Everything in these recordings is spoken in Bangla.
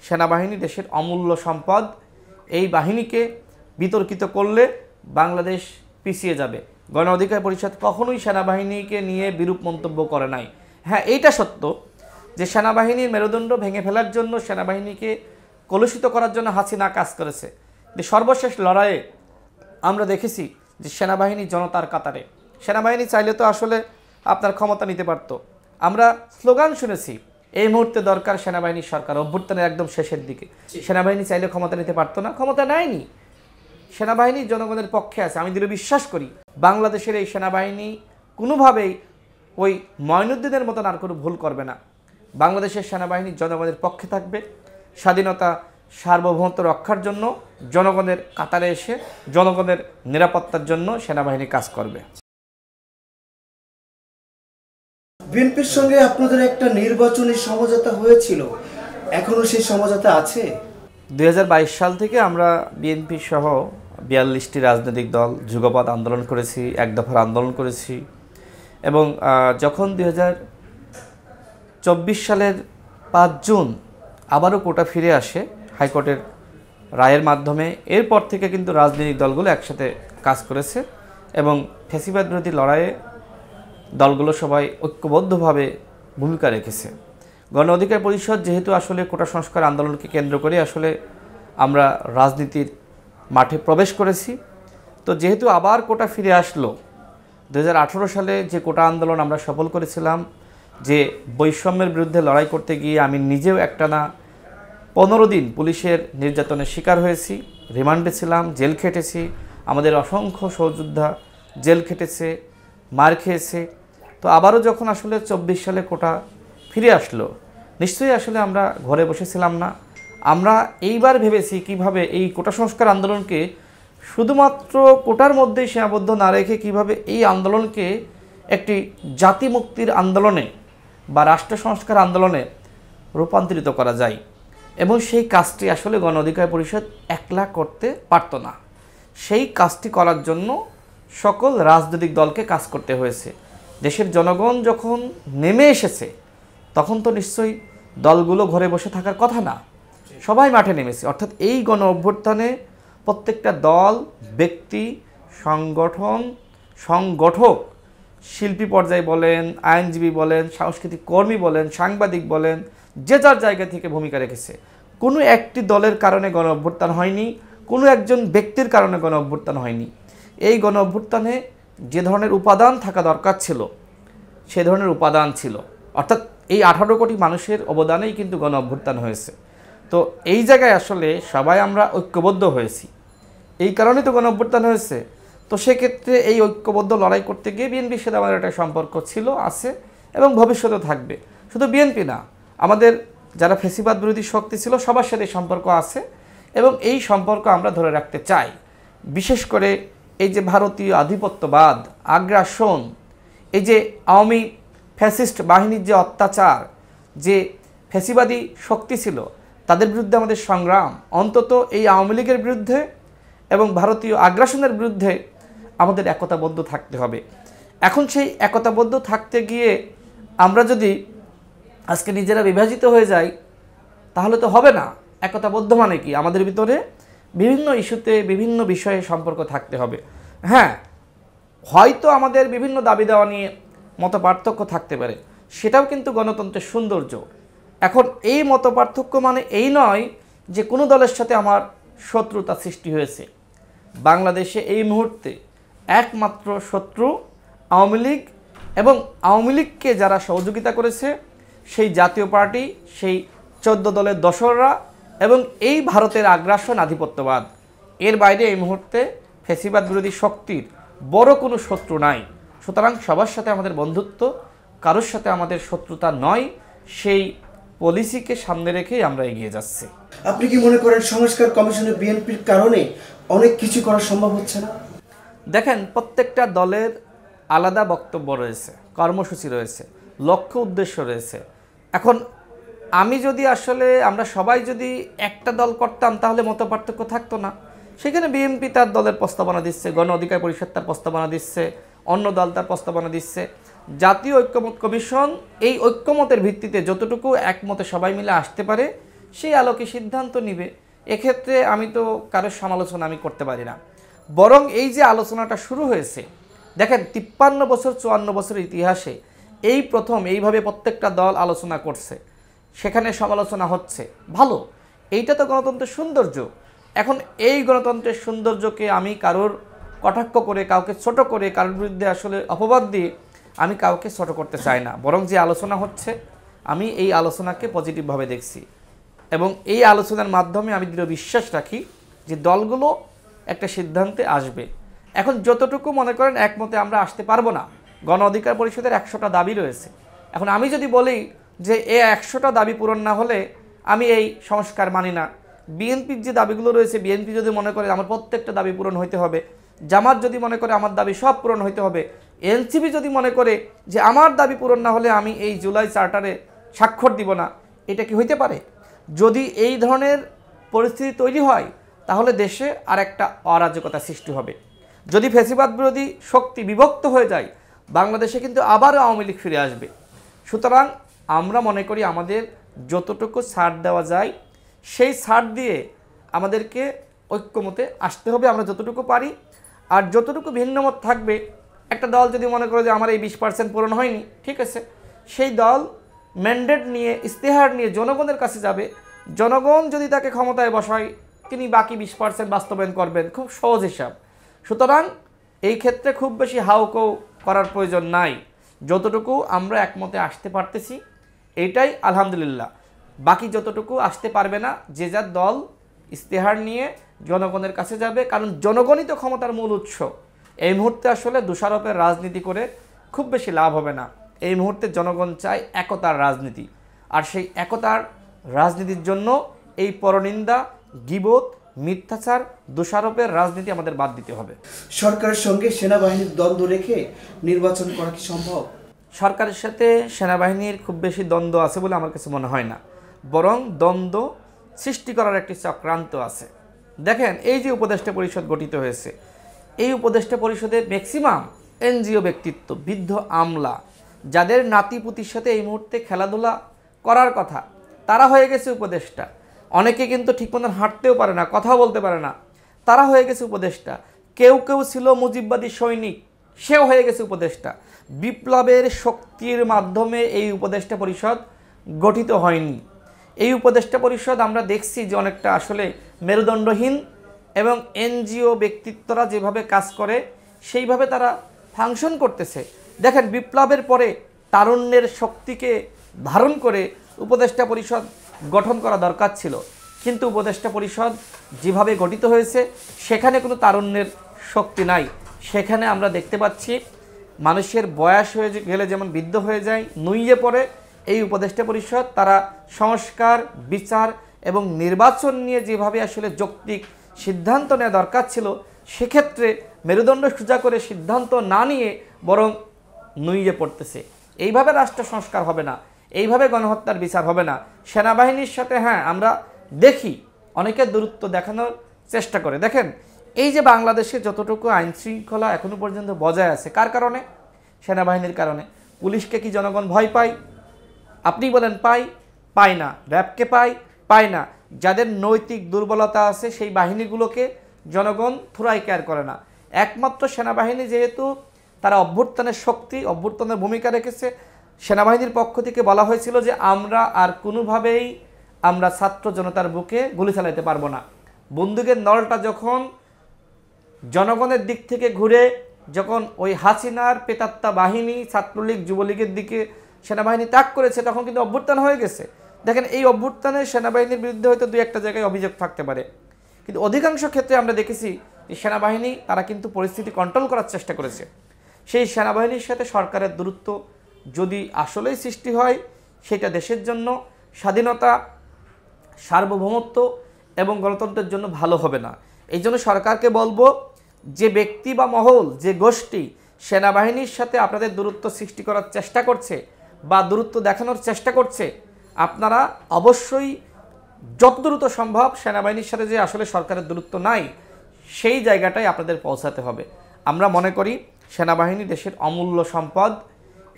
সেনাবাহিনী দেশের অমূল্য সম্পদ, এই বাহিনীকে বিতর্কিত করলে বাংলাদেশ পিছিয়ে যাবে। গণ অধিকার পরিষদ কখনোই সেনাবাহিনীকে নিয়ে বিরূপ মন্তব্য করে নাই। হ্যাঁ, এইটা সত্য যে সেনাবাহিনীর মেরুদণ্ড ভেঙে ফেলার জন্য, সেনাবাহিনীকে কলুষিত করার জন্য হাসিনা কাজ করেছে। যে সর্বশেষ লড়াইয়ে আমরা দেখেছি যে সেনাবাহিনী জনতার কাতারে, সেনাবাহিনী চাইলে তো আসলে আপনার ক্ষমতা নিতে পারতো। আমরা স্লোগান শুনেছি, এই মুহূর্তে দরকার সেনাবাহিনী সরকার, অভ্যুত্থানের একদম শেষের দিকে। সেনাবাহিনী চাইলে ক্ষমতা নিতে পারতো না? ক্ষমতা নেয়নি। সেনাবাহিনী জনগণের পক্ষে আছে। আমি দৃঢ় বিশ্বাস করি বাংলাদেশের এই সেনাবাহিনী কোনোভাবেই ওই মঈনুদ্দিনের মতন আর কোনো ভুল করবে না। বাংলাদেশের সেনাবাহিনী জনগণের পক্ষে থাকবে, স্বাধীনতা সার্বভৌমত্ব রক্ষার জন্য জনগণের কাতারে এসে জনগণের নিরাপত্তার জন্য সেনাবাহিনী কাজ করবে। বিএনপির সঙ্গে আপনাদের একটা নির্বাচনী সমঝোতা হয়েছিল, এখনো সেই সমঝোতা আছে? 2022 সাল থেকে আমরা বিএনপি সহ 42টি রাজনৈতিক দল যুগপৎ আন্দোলন করেছি, এক দফার আন্দোলন করেছি এবং যখন 2024 সালের 5 জুন আবারও কোটা ফিরে আসে হাইকোর্টের রায়ের মাধ্যমে, এরপর থেকে কিন্তু রাজনৈতিক দলগুলো একসাথে কাজ করেছে এবং ফ্যাসিবাদ বিরোধী লড়াইয়ে দলগুলো সবাই ঐক্যবদ্ধভাবে ভূমিকা রেখেছে। গণ অধিকার পরিষদ যেহেতু আসলে কোটা সংস্কার আন্দোলনকে কেন্দ্র করে আসলে আমরা রাজনীতির মাঠে প্রবেশ করেছি, তো যেহেতু আবার কোটা ফিরে আসলো, 2018 সালে যে কোটা আন্দোলন আমরা সফল করেছিলাম, যে বৈষম্যের বিরুদ্ধে লড়াই করতে গিয়ে আমি নিজেও একটানা 15 দিন পুলিশের নির্যাতনের শিকার হয়েছি, রিমান্ডে ছিলাম, জেল খেটেছি, আমাদের অসংখ্য সহযোদ্ধা জেল খেটেছে, মার খেয়েছে। তো আবারও যখন আসলে 24 সালে কোটা ফিরে আসলো, নিশ্চয়ই আসলে আমরা ঘরে বসেছিলাম না। আমরা এইবার ভেবেছি কিভাবে এই কোটা সংস্কার আন্দোলনকে শুধুমাত্র কোটার মধ্যেই সীমাবদ্ধ না রেখে কিভাবে এই আন্দোলনকে একটি জাতি মুক্তির আন্দোলনে বা রাষ্ট্র সংস্কার আন্দোলনে রূপান্তরিত করা যায়। এবং সেই কাজটি আসলে গণ অধিকার পরিষদ একলা করতে পারত না। সেই কাজটি করার জন্য সকল রাজনৈতিক দলকে কাজ করতে হয়েছে। দেশের জনগণ যখন নেমে এসেছে তখন তো নিশ্চয়ই দলগুলো ঘরে বসে থাকার কথা না, সবাই মাঠে নেমেছে। অর্থাৎ এই গণ অভ্যুত্থানে প্রত্যেকটা দল, ব্যক্তি, সংগঠন, সংগঠক, শিল্পী পর্যায়ে বলেন, আইনজীবী বলেন, সাংস্কৃতিক কর্মী বলেন, সাংবাদিক বলেন, যে যার জায়গা থেকে ভূমিকা রেখেছে। কোনো একটি দলের কারণে গণ অভ্যুত্থান হয়নি, কোনো একজন ব্যক্তির কারণে গণ অভ্যুত্থান হয়নি। এই গণ অভ্যুত্থানে যে ধরনের উপাদান থাকা দরকার ছিল সে ধরনের উপাদান ছিল, অর্থাৎ এই 18 কোটি মানুষের অবদানেই কিন্তু গণ অভ্যুত্থান হয়েছে। তো এই জায়গায় আসলে সবাই আমরা ঐক্যবদ্ধ হয়েছি, এই কারণেই তো গণ অভ্যুত্থান হয়েছে। তো সেক্ষেত্রে এই ঐক্যবদ্ধ লড়াই করতে গিয়ে বিএনপির সাথে আমাদের একটা সম্পর্ক ছিল, আছে এবং ভবিষ্যতেও থাকবে। শুধু বিএনপি না, আমাদের যারা ফ্যাসিবাদ বিরোধী শক্তি ছিল সবার সাথে সম্পর্ক আছে এবং এই সম্পর্ক আমরা ধরে রাখতে চাই। বিশেষ করে এই যে ভারতীয় আধিপত্যবাদ, আগ্রাসন, এই যে আওয়ামী ফ্যাসিস্ট বাহিনীর যে অত্যাচার, যে ফ্যাসিবাদী শক্তি ছিল তাদের বিরুদ্ধে আমাদের সংগ্রাম, অন্তত এই আওয়ামী লীগের বিরুদ্ধে এবং ভারতীয় আগ্রাসনের বিরুদ্ধে আমাদের একতাবদ্ধ থাকতে হবে। এখন সেই একতাবদ্ধ থাকতে গিয়ে আমরা যদি আজকে নিজেরা বিভাজিত হয়ে যাই তাহলে তো হবে না। একতাবদ্ধ মানে কি? আমাদের ভিতরে বিভিন্ন ইস্যুতে বিভিন্ন বিষয়ে সম্পর্ক থাকতে হবে। হ্যাঁ, হয়তো আমাদের বিভিন্ন দাবি দেওয়া নিয়ে মতপার্থক্য থাকতে পারে, সেটাও কিন্তু গণতন্ত্রের সৌন্দর্য। এখন এই মতপার্থক্য মানে এই নয় যে কোনো দলের সাথে আমার শত্রুতা সৃষ্টি হয়েছে। বাংলাদেশে এই মুহূর্তে একমাত্র শত্রু আওয়ামী লীগ এবং আওয়ামী লীগকে যারা সহযোগিতা করেছে সেই জাতীয় পার্টি, সেই 14 দলের দোসররা এবং এই ভারতের আগ্রাসন আধিপত্যবাদ। এর বাইরে এই মুহূর্তে ফ্যাসিবাদ বিরোধী শক্তির বড় কোনো শত্রু নাই। সুতরাং সবার সাথে আমাদের বন্ধুত্ব, কারোর সাথে আমাদের শত্রুতা নয়, সেই পলিসিকে সামনে রেখেই আমরা এগিয়ে যাচ্ছি। আপনি কি মনে করেন সংস্কার কমিশনে বিএনপির কারণে অনেক কিছু করা সম্ভব হচ্ছে না? দেখেন, প্রত্যেকটা দলের আলাদা বক্তব্য রয়েছে, কর্মসূচি রয়েছে, লক্ষ্য উদ্দেশ্য রয়েছে। এখন আমি যদি আসলে আমরা সবাই যদি একটা দল করতাম তাহলে মতপার্থক্য থাকতো না। সেখানে বিএনপি তার দলের প্রস্তাবনা দিচ্ছে, গণ অধিকার পরিষদ তার প্রস্তাবনা দিচ্ছে, অন্য দল তার প্রস্তাবনা দিচ্ছে। জাতীয় ঐক্যমত কমিশন এই ঐক্যমতের ভিত্তিতে যতটুকু একমতে সবাই মিলে আসতে পারে সেই আলোকে সিদ্ধান্ত নিবে। এক্ষেত্রে আমি তো কারোর সমালোচনা আমি করতে পারি না। বরং এই যে আলোচনাটা শুরু হয়েছে, দেখেন 53 বছর 54 বছরের ইতিহাসে এই প্রথম এইভাবে প্রত্যেকটা দল আলোচনা করছে, সেখানে সমালোচনা হচ্ছে, ভালো, এইটা তো গণতন্ত্রের সৌন্দর্য। এখন এই গণতন্ত্রের সৌন্দর্যকে আমি কারোর কটাক্ষ করে, কাউকে ছোট করে, কারোর বিরুদ্ধে আসলে অপবাদ দিয়ে আমি কাউকে ছোট করতে চাই না। বরং যে আলোচনা হচ্ছে, আমি এই আলোচনাকে পজিটিভভাবে দেখছি এবং এই আলোচনার মাধ্যমে আমি দৃঢ় বিশ্বাস রাখি যে দলগুলো একটা সিদ্ধান্তে আসবে। এখন যতটুকু মনে করেন একমতে আমরা আসতে পারবো না, গণ অধিকার পরিষদের 100টা দাবি রয়েছে। এখন আমি যদি বলি যে এই 100টা দাবি পূরণ না হলে আমি এই সংস্কার মানি না, বিএনপির যে দাবিগুলো রয়েছে, বিএনপি যদি মনে করে আমার প্রত্যেকটা দাবি পূরণ হইতে হবে, জামাত যদি মনে করে আমার দাবি সব পূরণ হইতে হবে, এনসিপি যদি মনে করে যে আমার দাবি পূরণ না হলে আমি এই জুলাই চার্টারে স্বাক্ষর দিব না, এটা কি হইতে পারে? যদি এই ধরনের পরিস্থিতি তৈরি হয় তাহলে দেশে আর একটা অরাজকতা সৃষ্টি হবে। যদি ফ্যাসিবাদ বিরোধী শক্তি বিভক্ত হয়ে যায়, বাংলাদেশে কিন্তু আবারও আওয়ামী লীগ ফিরে আসবে। সুতরাং আমরা মনে করি আমাদের যতটুকু ছাড় দেওয়া যায় সেই ছাড় দিয়ে আমাদেরকে ঐক্যমতে আসতে হবে, আমরা যতটুকু পারি। আর যতটুকু ভিন্নমত থাকবে, একটা দল যদি মনে করে যে আমার এই 20% পূরণ হয়নি, ঠিক আছে, সেই দল ম্যান্ডেট নিয়ে, ইস্তেহার নিয়ে জনগণের কাছে যাবে। জনগণ যদি তাকে ক্ষমতায় বসায়, তিনি বাকি 20% বাস্তবায়ন করবেন, খুব সহজ হিসাব। সুতরাং এই ক্ষেত্রে খুব বেশি হাউকাউ করার প্রয়োজন নাই। যতটুকু আমরা একমতে আসতে পারতেছি এইটাই আলহামদুলিল্লাহ। বাকি যতটুকু আসতে পারবে না, যে যার দল ইস্তেহার নিয়ে জনগণের কাছে যাবে, কারণ জনগণই তো ক্ষমতার মূল উৎস। এই মুহূর্তে আসলে দোষারোপের রাজনীতি করে খুব বেশি লাভ হবে না। এই মুহূর্তে জনগণ চায় একতার রাজনীতি, আর সেই একতার রাজনীতির জন্য এই পরনিন্দা, গীবত, মিথ্যাচার, দোষারোপের রাজনীতি আমাদের বাদ দিতে হবে। সরকারের সঙ্গে সেনাবাহিনীর দ্বন্দ্ব রেখে নির্বাচন করা কি সম্ভব? সরকারের সাথে সেনাবাহিনীর খুব বেশি দ্বন্দ্ব আছে বলে আমার কাছে মনে হয় না, বরং দ্বন্দ্ব সৃষ্টি করার একটি চক্রান্ত আছে। দেখেন, এই যে উপদেষ্টা পরিষদ গঠিত হয়েছে, এই উপদেষ্টা পরিষদে ম্যাক্সিমাম এনজিও ব্যক্তিত্ব, বৃদ্ধ আমলা, যাদের নাতিপুতির সাথে এই মুহূর্তে খেলাধুলা করার কথা, তারা হয়ে গেছে উপদেষ্টা। অনেকে কিন্তু ঠিক মতন হাঁটতেও পারে না, কথাও বলতে পারে না, তারা হয়ে গেছে উপদেষ্টা। কেউ কেউ ছিল মুজিববাদী সৈনিক, সেও হয়ে গেছে উপদেষ্টা। বিপ্লবের শক্তির মাধ্যমে এই উপদেষ্টা পরিষদ গঠিত হয়নি। এই উপদেষ্টা পরিষদ আমরা দেখছি যে অনেকটা আসলে মেরুদণ্ডহীন, এবং এনজিও ব্যক্তিত্বরা যেভাবে কাজ করে সেইভাবে তারা ফাংশন করতেছে। দেখেন, বিপ্লবের পরে তারুণ্যের শক্তিকে ধারণ করে উপদেষ্টা পরিষদ গঠন করা দরকার ছিল, কিন্তু উপদেষ্টা পরিষদ যেভাবে গঠিত হয়েছে সেখানে কোনো তারুণ্যের শক্তি নাই। সেখানে আমরা দেখতে পাচ্ছি মানুষের বয়স হয়ে গেলে যেমন বৃদ্ধ হয়ে যায়, নুইয়ে পড়ে, এই উপদেষ্টা পরিষদ তারা সংস্কার, বিচার এবং নির্বাচন নিয়ে যেভাবে আসলে যৌক্তিক সিদ্ধান্ত নেওয়া দরকার ছিল, সেক্ষেত্রে মেরুদণ্ড সোজা করে সিদ্ধান্ত না নিয়ে বরং নুইয়ে পড়তেছে। এইভাবে রাষ্ট্র সংস্কার হবে না, এইভাবে গণহত্যার বিচার হবে না। সেনাবাহিনীর সাথে হ্যাঁ আমরা দেখি অনেকে দূরত্ব দেখানোর চেষ্টা করে। দেখেন, এই যে বাংলাদেশে যতটুকু আইন শৃঙ্খলা এখনো পর্যন্ত বজায় আছে, কার কারণে? সেনাবাহিনীর কারণে। পুলিশকে কি জনগণ ভয় পায়? আপনি বলেন পাই? পায় না। র্যাবকে পায় না। যাদের নৈতিক দুর্বলতা আছে সেই বাহিনীগুলোকে জনগণ থোড়াই কেয়ার করে না। একমাত্র সেনাবাহিনী, যেহেতু তারা অভ্যুত্থানের শক্তি, অভ্যুত্থানের ভূমিকা রেখেছে, সেনাবাহিনীর পক্ষ থেকে বলা হয়েছিল যে আমরা আর কোনোভাবেই আমরা ছাত্র জনতার বুকে গুলি চালাতে পারবো না। বন্দুকের নলটা যখন জনগণের দিক থেকে ঘুরে, যখন ওই হাসিনার প্রেতাত্মা বাহিনী ছাত্রলীগ যুবলীগের দিকে সেনাবাহিনী ত্যাগ করেছে, তখন কিন্তু অভ্যুত্থান হয়ে গেছে। দেখেন, এই অভ্যুত্থানে সেনাবাহিনীর বিরুদ্ধে হয়তো দুই একটা জায়গায় অভিযোগ থাকতে পারে, কিন্তু অধিকাংশ ক্ষেত্রে আমরা দেখেছি যে সেনাবাহিনী তারা কিন্তু পরিস্থিতি কন্ট্রোল করার চেষ্টা করেছে। সেই সেনাবাহিনীর সাথে সরকারের দূরত্ব যদি আসলেই সৃষ্টি হয়, সেটা দেশের জন্য, স্বাধীনতা, সার্বভৌমত্ব এবং গণতন্ত্রের জন্য ভালো হবে না। এই জন্য সরকারকে বলবো, যে ব্যক্তি বা মহল, যে গোষ্ঠী সেনাবাহিনীর সাথে আপনাদের দূরত্ব সৃষ্টি করার চেষ্টা করছে বা দূরত্ব দেখানোর চেষ্টা করছে, আপনারা অবশ্যই যত দ্রুত সম্ভব সেনাবাহিনীর সাথে যে আসলে সরকারের দূরত্ব নাই, সেই জায়গাটায় আপনাদের পৌঁছাতে হবে। আমরা মনে করি সেনাবাহিনী দেশের অমূল্য সম্পদ।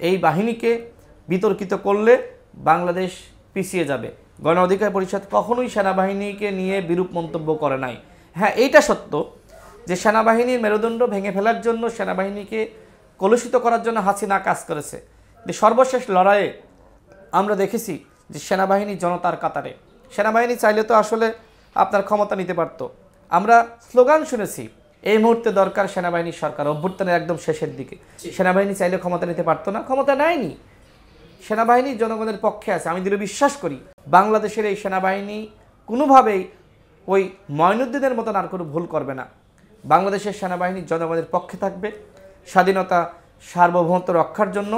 এই বাহিনীকে বিতর্কিত করলে বাংলাদেশ পিছিয়ে যাবে। গণ অধিকার পরিষদ কখনোই সেনাবাহিনীকে নিয়ে বিরূপ মন্তব্য করে নাই। হ্যাঁ, এইটা সত্য যে সেনাবাহিনীর মেরুদণ্ড ভেঙে ফেলার জন্য, সেনাবাহিনীকে কলুষিত করার জন্য হাসিনা কাজ করেছে। যে সর্বশেষ লড়াইয়ে আমরা দেখেছি যে সেনাবাহিনী জনতার কাতারে, সেনাবাহিনী চাইলে তো আসলে আপনার ক্ষমতা নিতে পারত। আমরা স্লোগান শুনেছি, এই মুহূর্তে দরকার সেনাবাহিনী সরকার, অভ্যুত্থানের একদম শেষের দিকে। সেনাবাহিনী চাইলে ক্ষমতা নিতে পারতো না? ক্ষমতা নেয়নি। সেনাবাহিনী জনগণের পক্ষে আছে। আমি দৃঢ় বিশ্বাস করি বাংলাদেশের এই সেনাবাহিনী কোনোভাবেই ওই মঈনুদ্দিনের মতন আর কোনো ভুল করবে না। বাংলাদেশের সেনাবাহিনী জনগণের পক্ষে থাকবে, স্বাধীনতা সার্বভৌমত্ব রক্ষার জন্য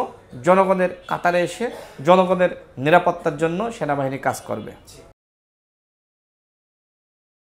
জনগণের কাতারে এসে জনগণের নিরাপত্তার জন্য সেনাবাহিনী কাজ করবে।